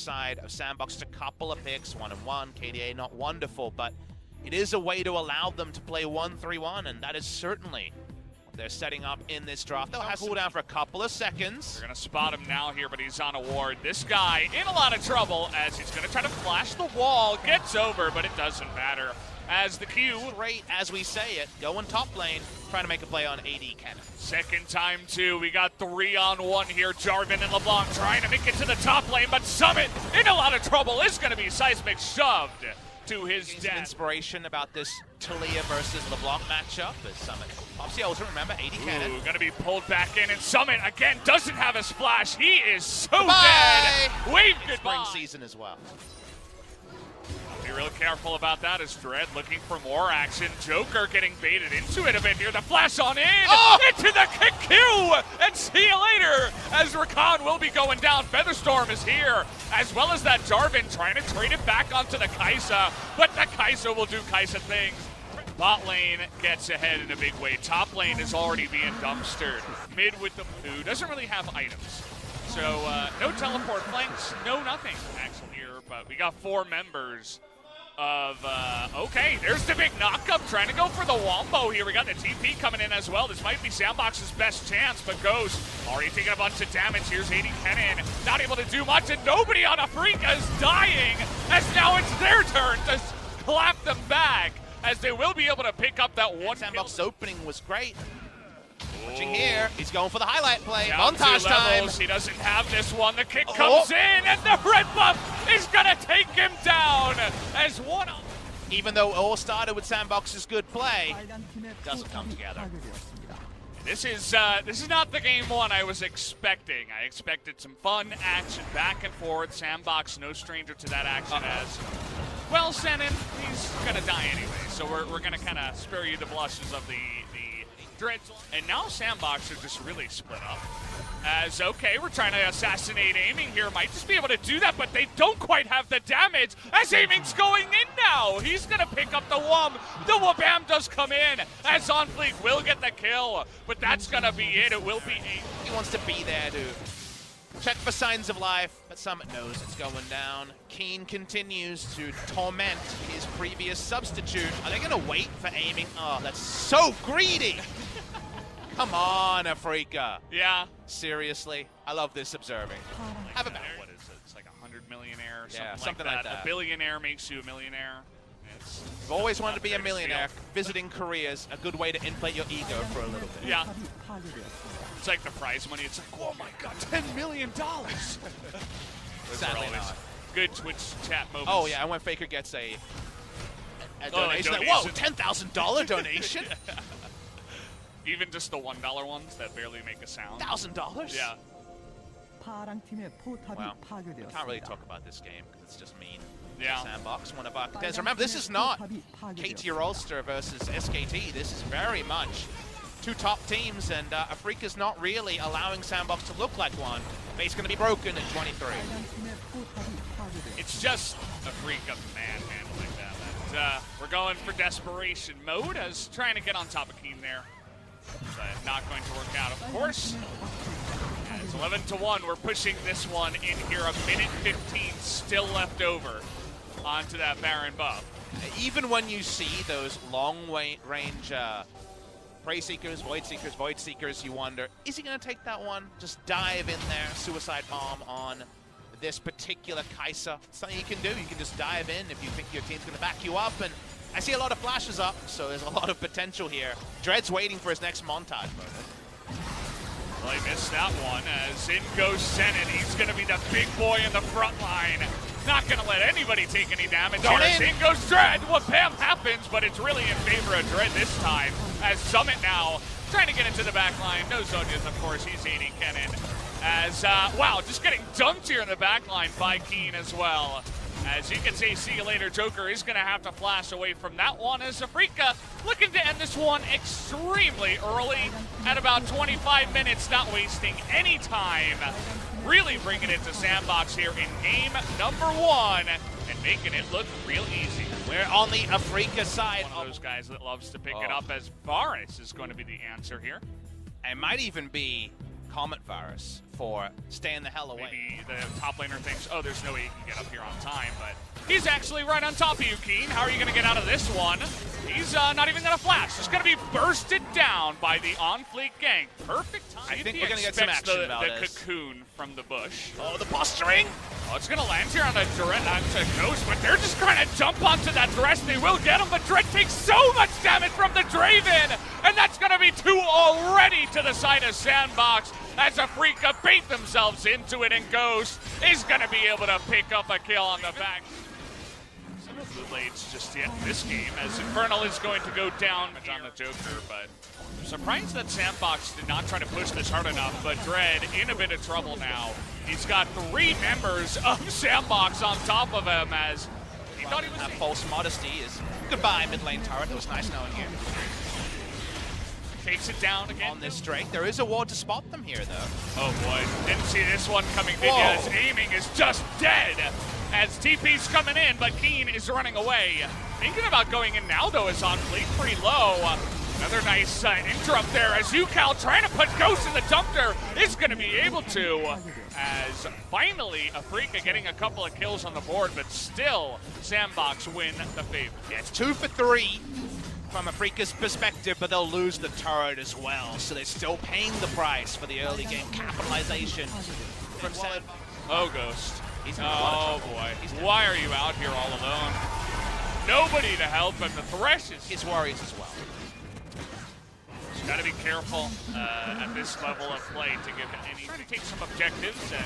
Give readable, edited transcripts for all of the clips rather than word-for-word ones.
side of Sandbox. A couple of picks, 1-1, KDA not wonderful, but it is a way to allow them to play 1-3-1, and that is certainly what they're setting up in this draft. They'll have cool down for a couple of seconds. They're going to spot him now here, but he's on a ward. This guy in a lot of trouble as he's going to try to flash the wall. Gets over, but it doesn't matter. As the Q, right as we say it, going top lane, trying to make a play on AD Cannon. Second time too, we got 3-on-1 here. Jarvan and LeBlanc trying to make it to the top lane, but Summit in a lot of trouble. Is going to be Seismic shoved to his death. Inspiration about this Talia versus LeBlanc matchup as Summit. Obviously, also remember AD Cannon. Going to be pulled back in, and Summit again doesn't have a splash. He is so dead. Wave goodbye. Spring season as well. Be real careful about that as Dread looking for more action. Joker getting baited into it a bit here. The flash on in, into the Q, and see you later as Rakan will be going down. Featherstorm is here, as well as that Jarvan trying to trade it back onto the Kai'Sa, but the Kai'Sa will do Kai'Sa things. Bot lane gets ahead in a big way. Top lane is already being dumpstered. Mid with the poo, doesn't really have items. So no teleport flanks, no nothing actually here, but we got 4 members of, okay, there's the big knockup, trying to go for the Wombo here. We got the TP coming in as well. This might be Sandbox's best chance, but Ghost already taking a bunch of damage. Here's AD Cannon, not able to do much, and nobody on Afreeca is dying, as now it's their turn to clap them back, as they will be able to pick up that one. Sandbox opening was great. Watching here, he's going for the highlight play. Down Montage time. He doesn't have this one. The kick comes in, and the red buff is gonna take him down as one. Even though it all started with Sandbox's good play, doesn't come together. This is not the game one I was expecting. I expected some fun action back and forth. Sandbox, no stranger to that action as well. Senin, he's gonna die anyway, so we're gonna kind of spare you the blushes of the Dreads. And now Sandbox are just really split up. As, okay, we're trying to assassinate aiming here. Might just be able to do that, but they don't quite have the damage as aiming's going in now. He's going to pick up the Wum. The Wabam does come in as On Fleek will get the kill, but that's going to be it. It will be 8. He wants to be there to check for signs of life, but Summit knows it's going down. Keen continues to torment his previous substitute. Are they going to wait for aiming? Oh, that's so greedy. Come on, Afreeca. Yeah. Seriously, I love this observing. Have a back. What is it? It's like 100 millionaire or something like that. A billionaire makes you a millionaire. You've always wanted to be a millionaire. Visiting Korea's a good way to inflate your ego for a little bit. Yeah. It's like the prize money. It's like, oh my god, $10 million. Sadly not. Good Twitch chat moments. Oh yeah, and when Faker gets a donation, like, whoa, $10,000 donation? Even just the $1 ones that barely make a sound. $1,000? Yeah. Wow. We can't really talk about this game because it's just mean. Yeah. Sandbox, one of our contenders. Remember, this is not KT Ulster versus SKT. This is very much 2 top teams, and Afreeca's not really allowing Sandbox to look like one. Base going to be broken in 23. It's just Afreeca manhandling them. And, we're going for desperation mode as trying to get on top of Keen there. But not going to work out, of course. And it's 11-1. We're pushing this one in here. 1:15 still left over onto that Baron buff. Even when you see those long-range Prey Seekers, Void Seekers, you wonder, is he going to take that one? Just dive in there, Suicide Bomb on this particular Kai'Sa. It's something you can do. You can just dive in if you think your team's going to back you up. And I see a lot of flashes up, so there's a lot of potential here. Dread's waiting for his next montage moment. Well, he missed that one as in goes Senin. He's going to be the big boy in the front line. Not going to let anybody take any damage. In goes Dread. What bam happens, but it's really in favor of Dread this time as Summit now trying to get into the back line. No Zonias, of course. He's AD Cannon. As, wow, just getting dumped here in the back line by Keen as well. As you can see you later, Joker is going to have to flash away from that one as Afreeca looking to end this one extremely early at about 25 minutes, not wasting any time. Really bringing it to Sandbox here in game number 1 and making it look real easy. We're on the Afreeca side. One of those guys that loves to pick it up as Varus is going to be the answer here. It might even be Comet Varus for staying the hell away. Maybe the top laner thinks, oh, there's no way you can get up here on time, but he's actually right on top of you, Keen. How are you going to get out of this one? He's not even going to flash. He's going to be bursted down by the on-fleek gank. Perfect time. I think we're going to get some action about the cocoon from the bush. Oh, the posturing! Oh, it's going to land here on a Ghost, but they're just trying to jump onto that Dress. They will get him, but Dread takes so much damage from the Draven, and that's going to be 2 already to the side of Sandbox as Afreeca bait themselves into it, and Ghost is going to be able to pick up a kill on the back. Some of the lates just yet in this game, as Infernal is going to go down on the Joker, but I'm surprised that Sandbox did not try to push this hard enough, but Dread in a bit of trouble now. He's got 3 members of Sandbox on top of him, as he thought he was... That false modesty is goodbye, mid lane turret. It was nice knowing you. Takes it down again. On this Drake, there is a ward to spot them here, though. Oh boy, didn't see this one coming. As aiming is just dead as TP's coming in, but Keen is running away. Thinking about going in now, though, is on fleet pretty low. Another nice interrupt there as UCal trying to put Ghost in the dumpster is going to be able to, as finally Afreeca getting a couple of kills on the board, but still Sandbox win the favor. Yeah, it's 2 for 3 from Afreeca's perspective, but they'll lose the turret as well, so they're still paying the price for the early game capitalization from Sandbox. Oh, Ghost. He's oh boy. Why are you out here all alone? Nobody to help him. The Thresh is his worries as well. Got to be careful at this level of play to give any. Try to take some objectives and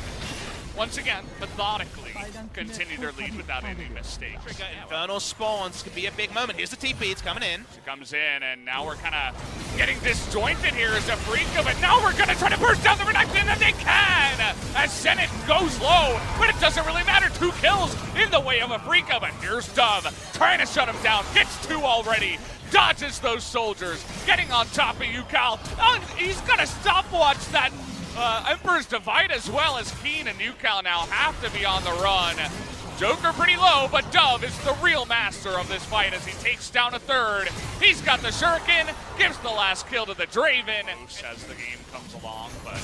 once again methodically continue their lead without any mistakes. Infernal spawns could be a big moment. Here's the TP. It's coming in. It comes in, and now we're kind of getting disjointed here as Afreeca, but now we're going to try to burst down the reduction, and they can! As Senate goes low, but it doesn't really matter. 2 kills in the way of Afreeca, but here's Dove trying to shut him down. Gets 2 already. Dodges those soldiers, getting on top of UCal. Oh, he's gonna stopwatch that Emperor's Divide as well, as Keen and UCal now have to be on the run. Joker pretty low, but Dove is the real master of this fight as he takes down a 3rd. He's got the Shuriken, gives the last kill to the Draven as the game comes along, but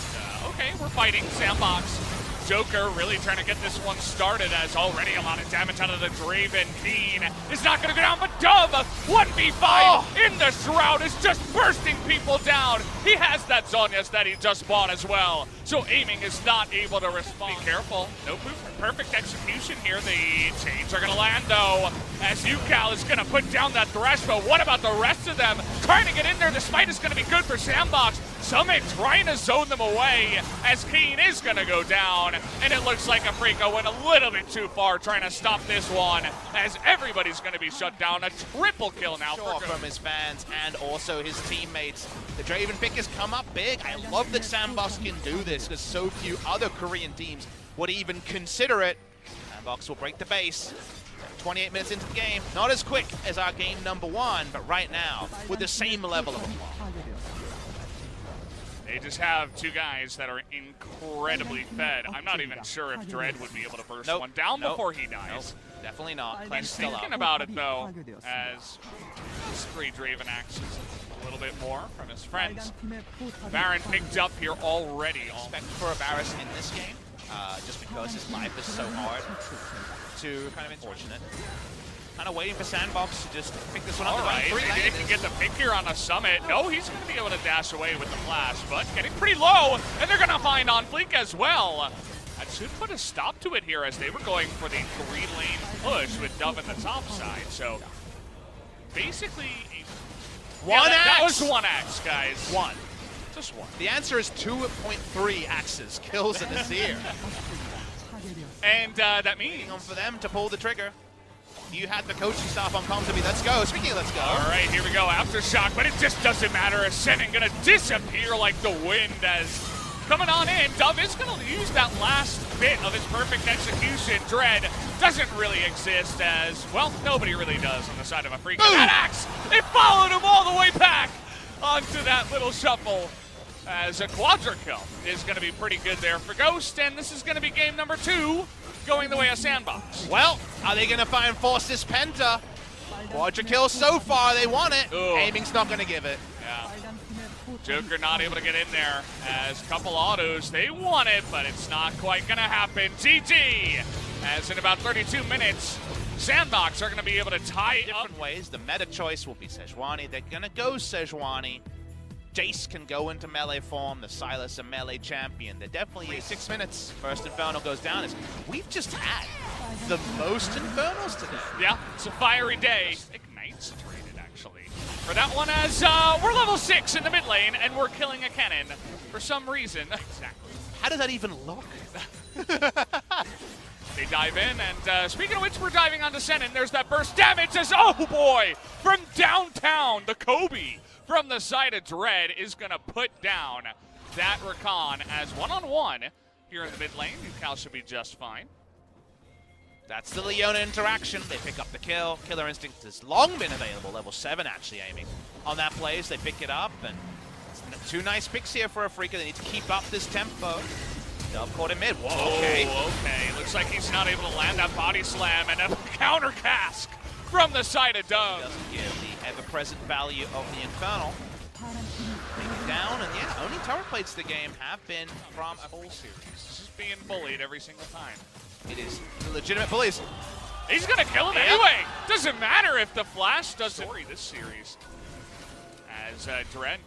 okay, we're fighting. Sandbox. Joker really trying to get this one started as already a lot of damage out of the Draven. Keen is not going to go down, but Dove, 1v5 in the Shroud, is just bursting people down. He has that Zhonya's that he just bought as well, so aiming is not able to respond. Be careful. No perfect execution here. The chains are going to land, though, as UCal is going to put down that Thresh, but what about the rest of them? Trying to get in there. This fight is going to be good for Sandbox. Summit trying to zone them away as Keen is going to go down, and it looks like Afreeca went a little bit too far trying to stop this one as everybody's going to be shut down. A triple kill now from his fans and also his teammates. The Draven pick has come up big. I love that Sandbox can do this because so few other Korean teams would even consider it. Sandbox will break the base. 28 minutes into the game, not as quick as our game number 1, but right now with the same level of applause. They just have 2 guys that are incredibly fed. I'm not even sure if Dread would be able to burst one down before he dies. Definitely not. He's thinking about it, though, as his 3 Draven axes a little bit more from his friends. Baron picked up here already. Respect for Varus in this game, just because his life is so hard to kind of unfortunate. Kind of waiting for Sandbox to just pick this one up. All right, they can get the pick here on the Summit. No, he's going to be able to dash away with the flash, but getting pretty low, and they're going to find on fleek as well. That should put a stop to it here as they were going for the 3-lane push with Dove on the top side. So basically, one axe. That was 1 axe, guys. 1. Just 1. The answer is 2.3 axes. Kills in his ear. And that means for them to pull the trigger. You had the coaching staff on comms to me. Let's go. Speaking of let's go. All right, here we go. Aftershock, but it just doesn't matter. Ascending going to disappear like the wind as coming on in. Dove is going to use that last bit of his perfect execution. Dread doesn't really exist as, well, nobody really does on the side of Afreeca. That axe, it followed him all the way back onto that little shuffle as a quadra kill is going to be pretty good there for Ghost, and this is going to be game number 2 going the way of Sandbox. Well, are they going to find Force's Penta? Quadra kill so far, they want it. Ooh. Aiming's not going to give it. Yeah. Joker not able to get in there as couple autos. They want it, but it's not quite going to happen. GG, as in about 32 minutes, Sandbox are going to be able to tie different ways. The meta choice will be Sejuani. They're going to go Sejuani. Jace can go into melee form. The Sylas a melee champion. There definitely is 6 minutes. First Infernal goes down. We've just had the most Infernals today. Yeah, it's a fiery day. Ignite's traded, actually, for that one, as we're level 6 in the mid lane, and we're killing a cannon for some reason. Exactly. How does that even look? They dive in, and speaking of which, we're diving onto Senin. There's that burst damage as, oh boy, from downtown, the Kobe from the side of Dread is going to put down that Rakan as one-on-one here in the mid lane. Cal should be just fine. That's the Leona interaction. They pick up the kill. Killer Instinct has long been available. Level 7 actually aiming on that plays. They pick it up, and two nice picks here for Afreeca. They need to keep up this tempo. Dub caught him mid. Whoa, okay. Okay. Looks like he's not able to land that body slam, and a counter cask from the side of Dub. Doesn't give the ever-present value of the Infernal. Being down, and yeah, only turret plates the game have been from a whole series. Just being bullied every single time. It is the legitimate bullies. He's gonna kill him anyway. Doesn't matter if the flash doesn't. Story this series, as Dread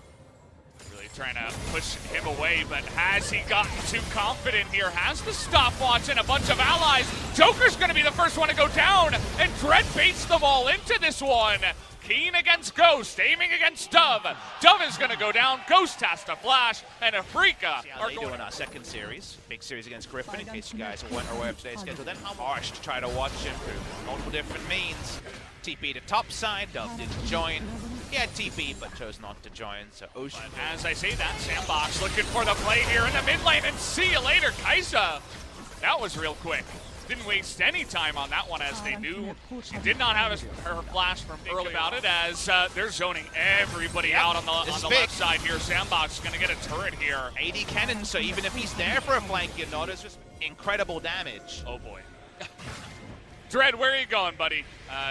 really trying to push him away, but has he gotten too confident here? Has the stopwatch and a bunch of allies. Joker's gonna be the first one to go down, and Dread baits them all into this one. Keen against Ghost, aiming against Dove. Dove is going to go down. Ghost has to flash, and Afreeca are going in our second series. Big series against Griffin, in case you guys weren't aware of today's schedule. Then Harsh to try to watch him through multiple different means. TP to top side. Dove didn't join. He had TP, but chose not to join. So Ocean. But as I say that, Sandbox looking for the play here in the mid lane, and see you later, Kaisa. That was real quick. Didn't waste any time on that one, as they knew she did not have her flash from early about it, as they're zoning everybody out on the left side here. Sandbox is going to get a turret here. 80 cannon, so even if he's there for a flank, you notice just incredible damage. Oh boy. Dread, where are you going, buddy?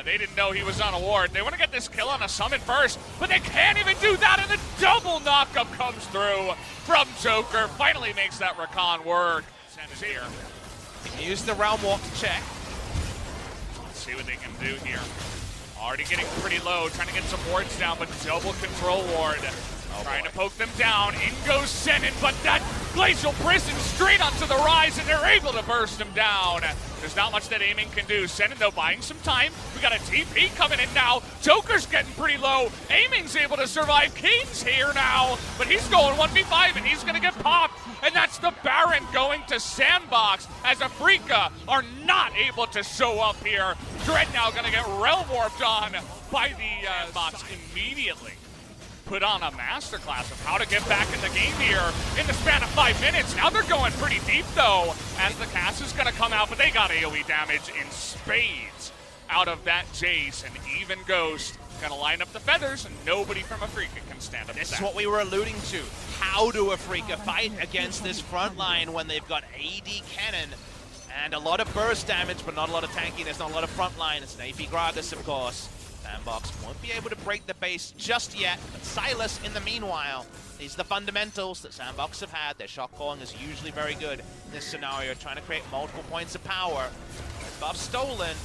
They didn't know he was on a ward. They want to get this kill on a summon first, but they can't even do that, and the double knockup comes through from Joker. Finally makes that Rakan work. Send it here. Use the Realm Walk to check. Let's see what they can do here. Already getting pretty low, trying to get some wards down, but double control ward. Trying to poke them down. In goes Senin, but that Glacial Prison straight onto the rise, and they're able to burst him down. There's not much that aiming can do. Senin, though, buying some time. We got a TP coming in now. Joker's getting pretty low. Aiming's able to survive. King's here now, but he's going 1v5, and he's going to get popped. And that's the Baron going to Sandbox, as Afreeca are not able to show up here. Dread now going to get realm warped on by the Sandbox immediately. Put on a masterclass of how to get back in the game here in the span of 5 minutes. Now they're going pretty deep, though, as the cast is going to come out, but they got AoE damage in spades out of that Jace, and even Ghost going to line up the feathers, and nobody from Afreeca can stand up to that. This is what we were alluding to. How do Afreeca fight against this front line when they've got AD cannon and a lot of burst damage, but not a lot of tankiness, not a lot of front line? It's an AP Gragas, of course. Sandbox won't be able to break the base just yet, but Sylas, in the meanwhile, these are the fundamentals that Sandbox have had. Their shot calling is usually very good in this scenario, trying to create multiple points of power. Buff stolen,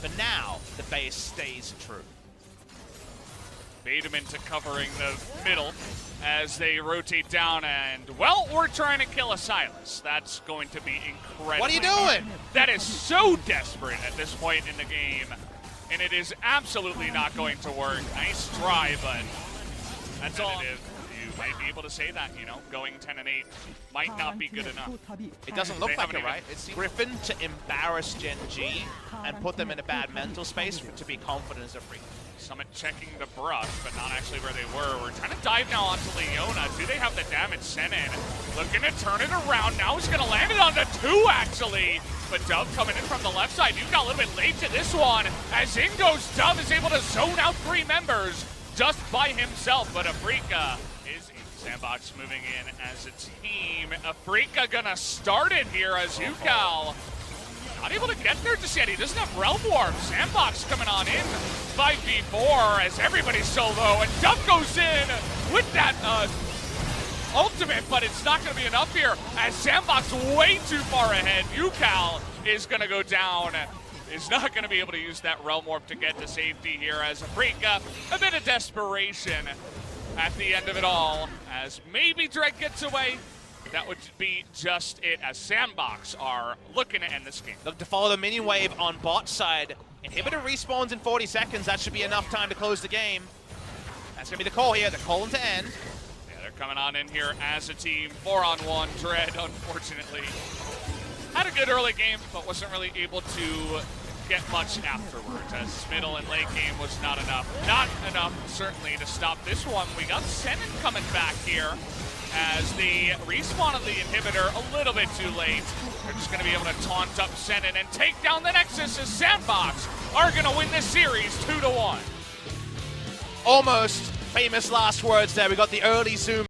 but now the base stays true. Bait him into covering the middle as they rotate down, and, well, we're trying to kill a Sylas. That's going to be incredible. What are you doing? That is so desperate at this point in the game. And it is absolutely not going to work. Nice try, but that's all. You might be able to say that, you know, going 10-8 might not be good enough. It doesn't look like it, right? It's Griffin to embarrass Gen G and put them in a bad mental space to be confident as a Freak. Summit checking the brush, but not actually where they were. We're trying to dive now onto Leona. Do they have the damage sent in? Looking to turn it around. Now he's going to land it onto 2, actually. But Dove coming in from the left side. You got a little bit late to this one. As in goes Dove, is able to zone out 3 members just by himself. But Afreeca is in. Sandbox moving in as a team. Afreeca gonna start it here as Yukal not able to get there just yet. He doesn't have Realm Warp. Sandbox coming on in 5v4 as everybody's so low. And Dove goes in with that ultimate, but it's not going to be enough here as Sandbox way too far ahead. UCal is going to go down. Is not going to be able to use that Realm Warp to get to safety here as Afreeca. A bit of desperation at the end of it all as maybe Dread gets away. That would be just it as Sandbox are looking to end this game. Look to follow the minion wave on bot side. Inhibitor respawns in 40 seconds. That should be enough time to close the game. That's going to be the call here. The call to end. Yeah, they're coming on in here as a team. 4-on-1. Dread, unfortunately, had a good early game, but wasn't really able to get much afterwards, as middle and late game was not enough. Not enough, certainly, to stop this one. We got Senin coming back here as they respawn of the inhibitor a little bit too late. They're just going to be able to taunt up Senin and take down the Nexus as Sandbox are going to win this series 2-1. Almost famous last words there. We got the early zoom.